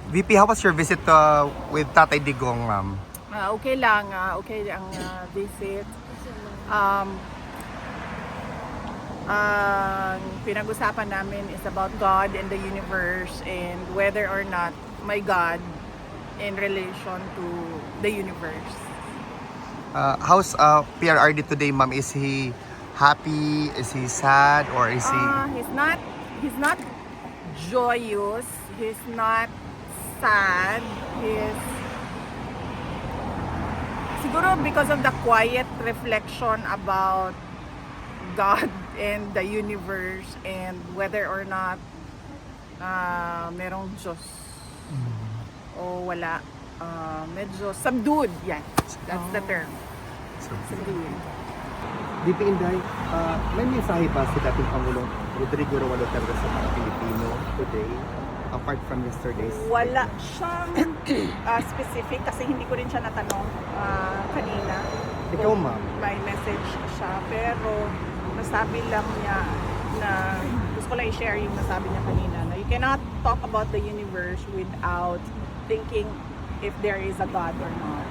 VP, how was your visit with Tatay Digong, ma'am? Okay lang, okay ang visit. Ang pinag-usapan namin is about God and the universe and whether or not my God in relation to the universe. How's PRRD today, ma'am? Is he happy? Is he sad? Or is he... He's not joyous, he's not sad, he's siguro because of the quiet reflection about God and the universe and whether or not merong Diyos o wala. Medyo subdued, yan. That's the term. Subdued. VP Inday, may mensahe ba si dating Pangulong Rodrigo Roa Duterte sa mga Pilipino today, apart from yesterday's? Wala siyang specific kasi hindi ko rin siya natanong kanina. Ikaw, ma'am? May message siya, pero nasabi lang niya na gusto ko lang i-share yung nasabi niya kanina na you cannot talk about the universe without thinking if there is a God or not.